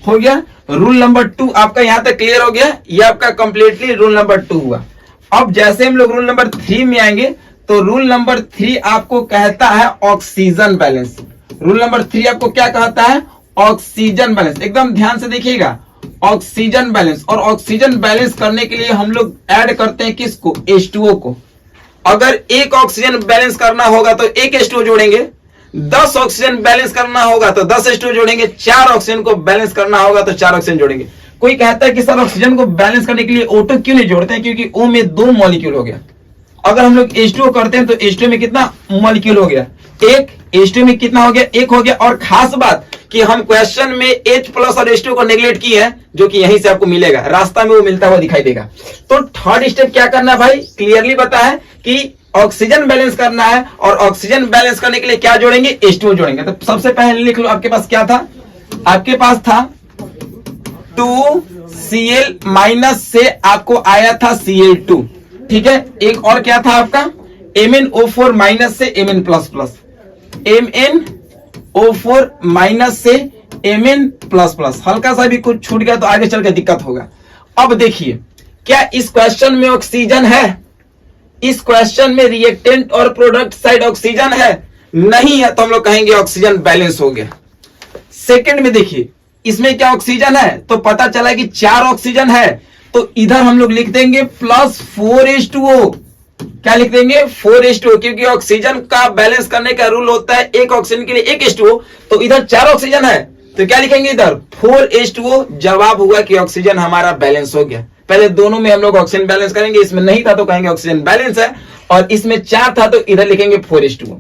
हो गया, रूल नंबर 2 आपका यहां तक क्लियर हो गया। ये आपका कंप्लीटली रूल नंबर 2 हुआ। अब जैसे हम लोग रूल नंबर 3 में आएंगे तो रूल नंबर 3 आपको कहता है ऑक्सीजन बैलेंस। रूल नंबर 3 आपको क्या कहता है, ऑक्सीजन बैलेंस। एकदम ध्यान से देखिएगा, ऑक्सीजन बैलेंस। और ऑक्सीजन बैलेंस करने के लिए हम लोग ऐड करते हैं किसको, H2O को। अगर एक ऑक्सीजन बैलेंस करना होगा तो एक H2O जोड़ेंगे, 10 ऑक्सीजन बैलेंस करना होगा तो 10 H2O जोड़ेंगे, 4 ऑक्सीजन को बैलेंस करना होगा तो 4 ऑक्सीजन जोड़ेंगे। कोई कहता है कि सर ऑक्सीजन को बैलेंस करने के लिए O2 क्यों नहीं जोड़ते हैं, क्योंकि O में 2 मॉलिक्यूल हो गया। अगर हम लोग H2O करते हैं तो H2O में कितना मॉलिक्यूल हो गया, 1। H2O में कितना हो गया, 1 हो गया। और खास बात कि हम क्वेश्चन में H प्लस और H2O को नेगलेक्ट किए हैं, जो कि यहीं से आपको मिलेगा, रास्ता में वो मिलता हुआ दिखाई देगा। तो थर्ड स्टेप क्या करना है भाई, क्लियरली पता है कि ऑक्सीजन बैलेंस करना है और ऑक्सीजन बैलेंस करने के लिए क्या जोड़ेंगे, H2O जोड़ेंगे। तो सबसे पहले लिख लो, आपके पास क्या था, आपके पास था 2Cl माइनस से आपको आया था Cl2। ठीक है, एक और क्या था आपका MnO4 माइनस से Mn plus plus, MnO4 minus से Mn प्लस प्लस। हल्का सा भी कुछ छूट गया तो आगे चल के दिक्कत होगा। अब देखिए, क्या इस क्वेश्चन में ऑक्सीजन है? इस क्वेश्चन में रिएक्टेंट और प्रोडक्ट साइड ऑक्सीजन है? नहीं है, तो हम लोग कहेंगे ऑक्सीजन बैलेंस हो गया। सेकंड में देखिए, इसमें क्या ऑक्सीजन है? तो पता चला कि 4 ऑक्सीजन है, तो इधर हम लोग लिख देंगे प्लस 4H2O। क्या लिख देंगे? 4H2O, क्योंकि ऑक्सीजन का बैलेंस करने का रूल होता है एक ऑक्सीजन के लिए 1 H2O। तो इधर 4 ऑक्सीजन है, तो क्या लिखेंगे? इधर 4H2O। जवाब हुआ कि ऑक्सीजन हमारा बैलेंस हो गया। पहले दोनों में हम लोग ऑक्सीजन बैलेंस करेंगे, इसमें नहीं था तो कहेंगे ऑक्सीजन बैलेंस है, और इसमें 4 था तो इधर लिखेंगे 4H2O।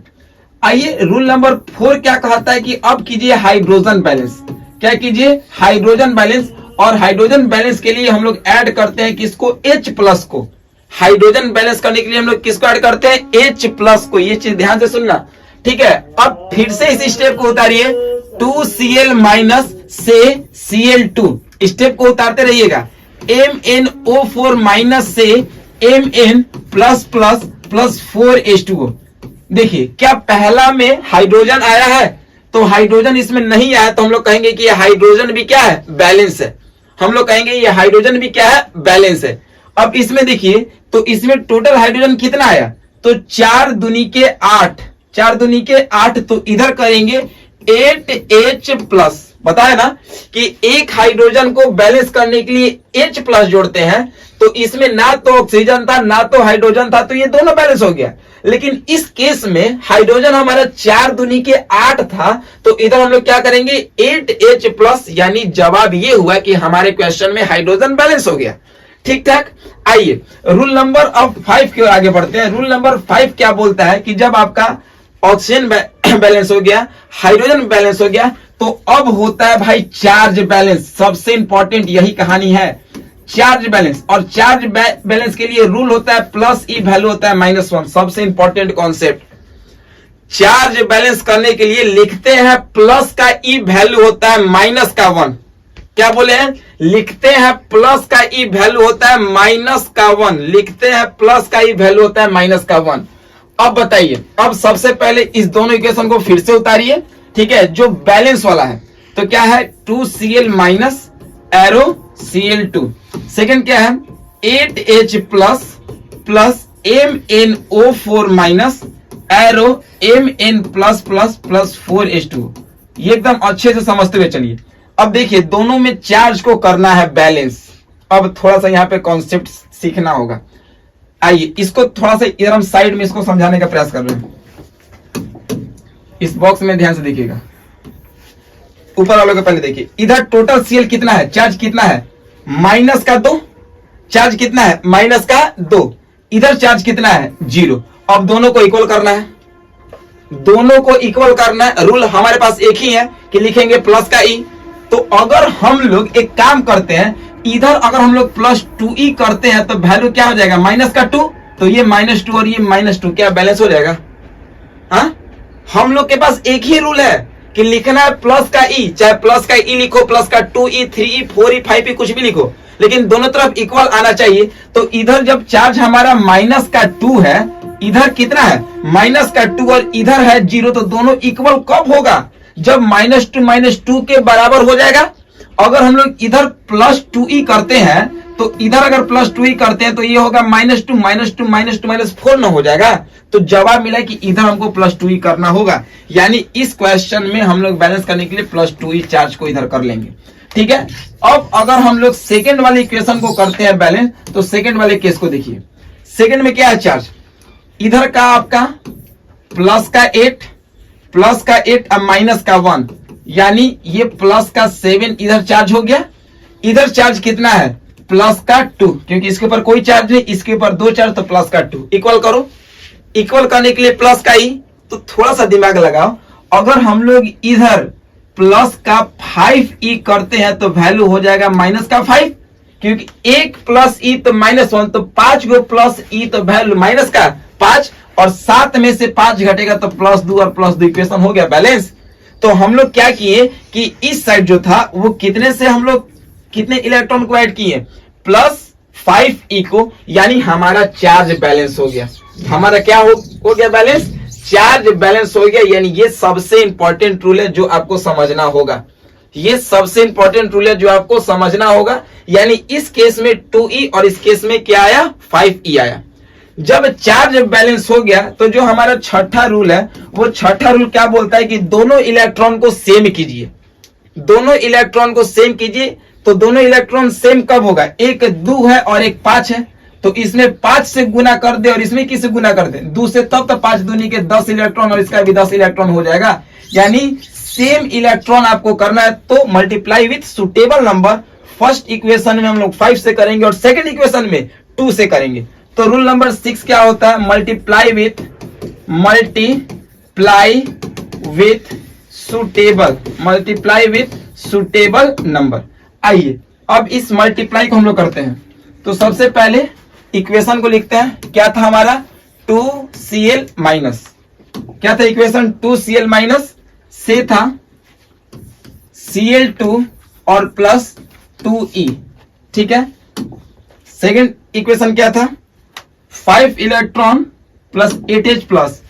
आइए, रूल नंबर 4 क्या कहता है कि अब कीजिए हाइड्रोजन बैलेंस। क्या कीजिए? Hydrogen balance. और हाइड्रोजन बैलेंस के लिए हम लोग ऐड करते हैं किसको? H प्लस को। हाइड्रोजन बैलेंस करने के लिए हम लोग किसको ऐड करते हैं? H प्लस को। ये चीज ध्यान से सुनना, ठीक है। अब फिर से इस स्टेप को उतारिए, 2Cl माइनस से Cl2, स्टेप को उतारते रहिएगा। MnO4 माइनस से Mn plus plus plus 4H2O। देखिए, क्या पहला में हाइड्रोजन आया है? तो हाइड्रोजन इसमें नहीं आया, तो हम लोग कहेंगे कि ये हाइड्रोजन भी क्या है? बैलेंस है। हम लोग कहेंगे ये हाइड्रोजन भी क्या है? बैलेंस है। अब इसमें देखिए, तो इसमें टोटल हाइड्रोजन कितना आया? तो 4 दूनी के 8, 4 दूनी के 8, तो इधर करेंगे 8H प्लस। बताया ना कि एक हाइड्रोजन को बैलेंस करने के लिए H प्लस जोड़ते हैं, तो इसमें ना तो ऑक्सीजन था ना तो हाइड्रोजन था, तो ये दोनों बैलेंस हो गया। लेकिन इस केस में हाइड्रोजन हमारा 4 दूनी के 8 था, तो इधर हम लोग क्या करेंगे? 8H प्लस, यानी जवाब ये हुआ कि हमारे क्वेश्चन में हाइड्रोजन बैलेंस हो गया। ठीक ठाक। आइए, रूल नंबर अब 5 की ओर आगे बढ़ते हैं। रूल नंबर 5 क्या बोलता है कि जब आपका ऑक्सीजन बैलेंस हो गया, हाइड्रोजन बैलेंस हो गया, तो अब होता है भाई चार्ज बैलेंस। सबसे इंपॉर्टेंट यही कहानी है, चार्ज बैलेंस। और चार्ज बैलेंस के लिए रूल होता है प्लस ई, वैल्यू होता है -1। सबसे इंपॉर्टेंट कॉन्सेप्ट, चार्ज बैलेंस करने के लिए लिखते हैं प्लस का ई, वैल्यू होता है -1। क्या बोले हैं? लिखते हैं प्लस का ई, वैल्यू होता है -1। लिखते हैं प्लस का ई, वैल्यू होता है -1। अब बताइए, अब सबसे पहले इस दोनों इक्वेशन को फिर से उतारिए, ठीक है, जो बैलेंस वाला है। तो क्या है? 2Cl minus arrow Cl2। Second क्या है? 8H plus plus MnO4 minus arrow Mn plus plus plus 4H2। ये एकदम अच्छे से समझते हुए चलिए। अब देखिए, दोनों में चार्ज को करना है बैलेंस। अब थोड़ा सा यहाँ पे कॉन्सेप्ट सीखना होगा। आइए, इसको थोड़ा सा इधर हम साइड में इसको समझाने का प्रयास कर रहे हैं। इस बॉक्स में ध्यान से देखिएगा, ऊपर वालों को पहले देखिए। इधर टोटल Cl कितना है? चार्ज कितना है? -2। चार्ज कितना है? -2। इधर चार्ज कितना है? 0। अब दोनों को इक्वल करना है, दोनों को इक्वल करना है। रूल हमारे पास एक ही है कि लिखेंगे प्लस का ई। तो अगर हम लोग एक काम करते हैं, इधर अगर हम लोग +2e करते हैं तो वैल्यू क्या हो जाएगा? -2। तो ये -2 और ये -2 क्या बैलेंस हो जाएगा? हाँ, हम लोग के पास एक ही रूल है कि लिखना है प्लस का ई। चाहे प्लस का ई लिखो, प्लस का 2e, 3e, 4e, 5e, कुछ भी लिखो, लेकिन दोनों तरफ इक्वल आना चाहिए। तो इधर जब चार्ज हमारा -2 है, इधर कितना है? -2 और इधर है 0, तो दोनों इक्वल कब होगा? जब -2 के बराबर हो जाएगा। अगर हम लोग इधर +2e करते हैं, तो इधर अगर +2e करते हैं तो ये होगा -2 -4 न हो जाएगा। तो जवाब मिला कि इधर हमको +2e करना होगा। यानी इस क्वेश्चन में हम लोग बैलेंस करने के लिए +2e चार्ज को इधर कर लेंगे। ठीक है। अब अगर हम लोग सेकंड वाले इक्वेशन को करते हैं बैलेंस, तो सेकंड वाले केस को देखिए। सेकंड में क्या है? चार्ज इधर का आपका प्लस का 8 और माइनस का 1, यानी ये प्लस का 7 इधर चार्ज हो गया। इधर चार्ज कितना है? प्लस का 2, क्योंकि इसके ऊपर कोई चार्ज नहीं, इसके ऊपर 2 चार्ज, तो प्लस का 2। इक्वल करो। इक्वल करने के लिए प्लस का ई, तो थोड़ा सा दिमाग लगाओ। अगर हम लोग इधर प्लस का 5e करते हैं तो वैल्यू हो जाएगा -5, क्योंकि 1 प्लस ई तो -1, तो 5 गो प्लस ई तो वैल्यू -5, और 7 में से 5 घटेगा तो +2 और +2 इक्वेशन हो गया बैलेंस। तो हम लोग क्या किए कि इस साइड जो था वो कितने से हम लोग कितने इलेक्ट्रॉन को ऐड किए? +5e को, यानी हमारा चार्ज बैलेंस हो गया। हमारा क्या हो गया बैलेंस, चार्ज बैलेंस हो गया। यानी ये सबसे इंपॉर्टेंट रूल है जो आपको समझना होगा, ये सबसे इंपॉर्टेंट रूल है जो आपको समझना होगा। यानी इस केस में 2e और इस केस में क्या आया, 5e आया। जब चार्ज बैलेंस हो गया तो जो हमारा छठा रूल है, वो छठा रूल क्या बोलता है कि दोनों इलेक्ट्रॉन को सेम कीजिए, दोनों इलेक्ट्रॉन को सेम कीजिए। तो दोनों इलेक्ट्रॉन सेम कब होगा, एक 2 है और एक 5 है, तो इसमें 5 से गुना कर दे और इसमें किससे गुना कर दे, 2 से, तब तो 5 दूनी के 10 इलेक्ट्रॉन और इसका भी 10 इलेक्ट्रॉन हो जाएगा। यानी सेम इलेक्ट्रॉन आपको करना है तो multiply with suitable number. First equation में हम लोग 5 से करेंगे और सेकंड इक्वेशन में 2 से करेंगे। तो रूल नंबर 6 क्या होता है, multiply with suitable, multiply with suitable number. आइए अब इस मल्टीप्लाई को हम लोग करते हैं। तो सबसे पहले इक्वेशन को लिखते हैं, क्या था हमारा 2Cl माइनस, क्या था इक्वेशन 2Cl माइनस, से था Cl2 और प्लस 2e, ठीक है। सेकंड इक्वेशन क्या था, 5 electron plus 8H plus,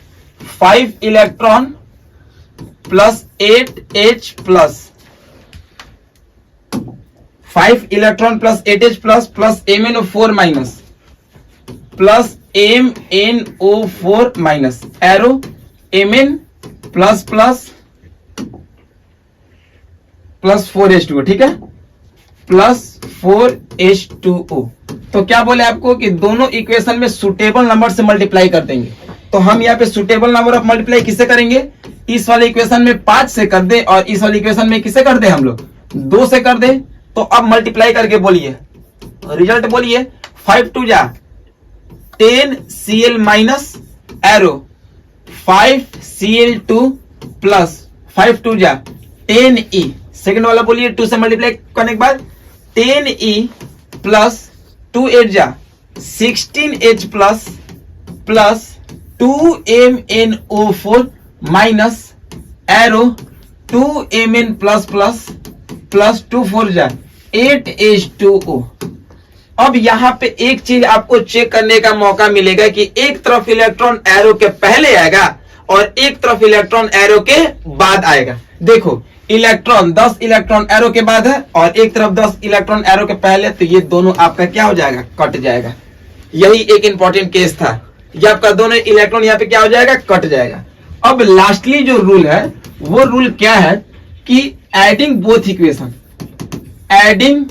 5 electron plus 8H plus, 5 electron plus 8H plus plus MnO4 minus, plus MnO4 minus, arrow Mn plus plus plus 4H2O, ठीक है, plus 4H2O। तो क्या बोले आपको कि दोनों इक्वेशन में सुटेबल नंबर से मल्टीप्लाई कर देंगे। तो हम यहाँ पे सुटेबल नंबर ऑफ मल्टीप्लाई किससे करेंगे, इस वाले इक्वेशन में 5 से कर दे और इस वाले इक्वेशन में किससे कर दे, हम लोग 2 से कर दे। तो अब मल्टीप्लाई करके बोलिए, रिजल्ट बोलिए, 5 2 जा 10Cl minus, arrow 5Cl2 plus 5 2 जा 10e। सेकंड वाला बोलिए, 2 से मल्टीप्लाई करने के बाद 10e प्लस 2 8 जा 16H plus plus 2MnO4 minus, arrow 2Mn plus plus plus 2 4 जा 8H2O। अब यहां पे एक चीज आपको चेक करने का मौका मिलेगा कि एक तरफ इलेक्ट्रॉन एरो के पहले आएगा और एक तरफ इलेक्ट्रॉन एरो के बाद आएगा। देखो इलेक्ट्रॉन 10 इलेक्ट्रॉन एरो के बाद है और एक तरफ 10 इलेक्ट्रॉन एरो के पहले, तो ये दोनों आपका क्या हो जाएगा, कट जाएगा। यही एक इंपॉर्टेंट केस था, ये आपका दोनों इलेक्ट्रॉन यहाँ पे क्या हो जाएगा, कट जाएगा। अब लास्टली जो रूल है वो रूल क्या है कि adding both equation, adding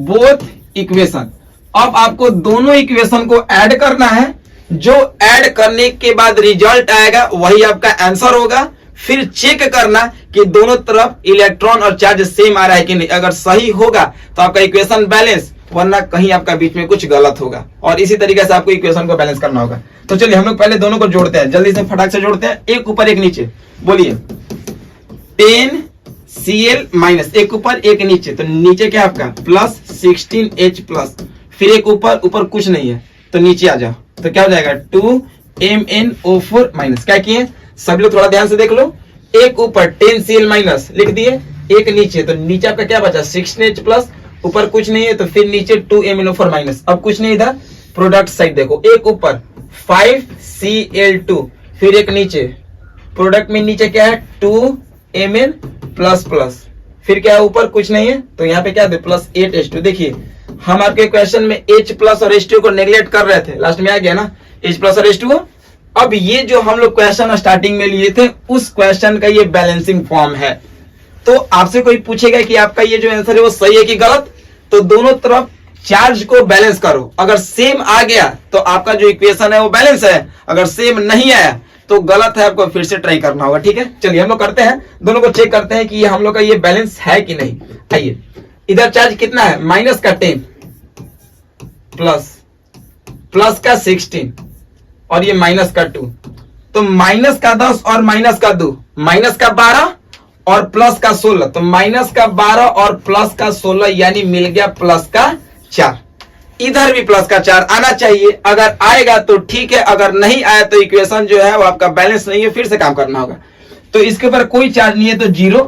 both equation. अब आपको दोनों इक्वेशन को ऐड करना है, जो ऐड करने के बाद रिजल्ट आएगा वही आपका आंसर होगा। फिर चेक करना कि दोनों तरफ इलेक्ट्रॉन और चार्ज सेम आ रहा है कि नहीं। अगर सही होगा तो आपका इक्वेशन बैलेंस, वरना कहीं आपका बीच में कुछ गलत होगा। और इसी तरीके से आपको इक्वेशन को बैलेंस करना होगा। तो चलिए हम लोग पहले दोनों को जोड़ते हैं, जल्दी से फटाक से जोड़ते हैं, एक ऊपर एक नीचे। बोलिए 10Cl माइनस, एक ऊपर एक नीचे, तो नीचे क्या आपका प्लस 16H प्लस, फिर एक ऊपर, ऊपर कुछ नहीं है तो नीचे आ जाओ, तो क्या हो जाएगा 2MnO4 माइनस। क्या किए सब लोग थोड़ा ध्यान से देख लो, एक ऊपर 10Cl माइनस लिख दिए, एक नीचे, तो नीचे आपका क्या बचा 16H प्लस, ऊपर कुछ नहीं है तो फिर नीचे 2MnO4 माइनस। अब कुछ नहीं इधर, प्रोडक्ट साइड देखो, एक ऊपर 5Cl2, फिर एक नीचे, प्रोडक्ट में नीचे क्या है 2Mn प्लस प्लस, फिर क्या है ऊपर कुछ नहीं है तो यहाँ पे क्या दे प्लस 8H2। देखिए हम आपके क्वेश्चन में H प्लस और H2 को नेग्लेक्ट कर रहे थे, लास्ट में आ गया ना H प्लस और H2। अब ये जो हम लोग क्वेश्चन स्टार्टिंग में लिए थे उस क्वेश्चन का ये बैलेंसिंग फॉर्म है। तो आपसे कोई पूछेगा कि आपका ये जो आंसर है वो सही है कि गलत, तो दोनों तरफ चार्ज को बैलेंस करो। अगर सेम आ गया तो आपका जो इक्वेशन है वो बैलेंस है, अगर सेम नहीं आया तो गलत है, आपको फिर से ट्राई करना होगा। ठीक है, चलिए हम लोग करते हैं, दोनों को चेक करते हैं कि ये हम लोग का ये बैलेंस है कि नहीं। आइए, इधर चार्ज कितना है, माइनस का 10 प्लस का 16 और ये माइनस का 2, तो माइनस का 10 और माइनस का 2, माइनस का 12 और प्लस का 16, तो माइनस का 12 और प्लस का 16 यानी मिल गया प्लस का 4। इधर भी प्लस का 4 आना चाहिए, अगर आएगा तो ठीक है, अगर नहीं आया तो इक्वेशन जो है वो आपका बैलेंस नहीं है, फिर से काम करना होगा। तो इसके ऊपर कोई चार्ज नहीं है तो 0,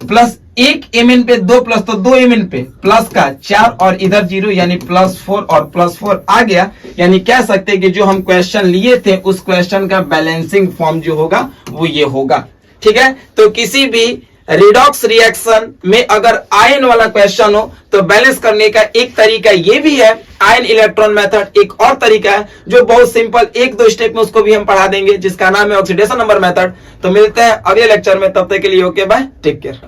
प्लस 1 Mn पे 2 प्लस, तो 2 Mn पे प्लस का 4 और इधर 0 यानी +4 और +4 आ गया। यानी कह सकते हैं कि जो हम क्वेश्चन लिए थे उस क्वेश्चन का बैलेंसिंग फॉर्म जो होगा वो ये होगा। ठीक है, तो किसी भी रिडॉक्स रिएक्शन में अगर आयन वाला क्वेश्चन हो तो बैलेंस करने का एक तरीका ये भी है, आयन इलेक्ट्रॉन मेथड। एक और तरीका है जो बहुत सिंपल, 1-2 स्टेप में, उसको भी हम पढ़ा देंगे, जिसका नाम है ऑक्सीडेशन नंबर मेथड। तो मिलते हैं अगले लेक्चर में, तब तक के लिए ओके बाय, टेक केयर।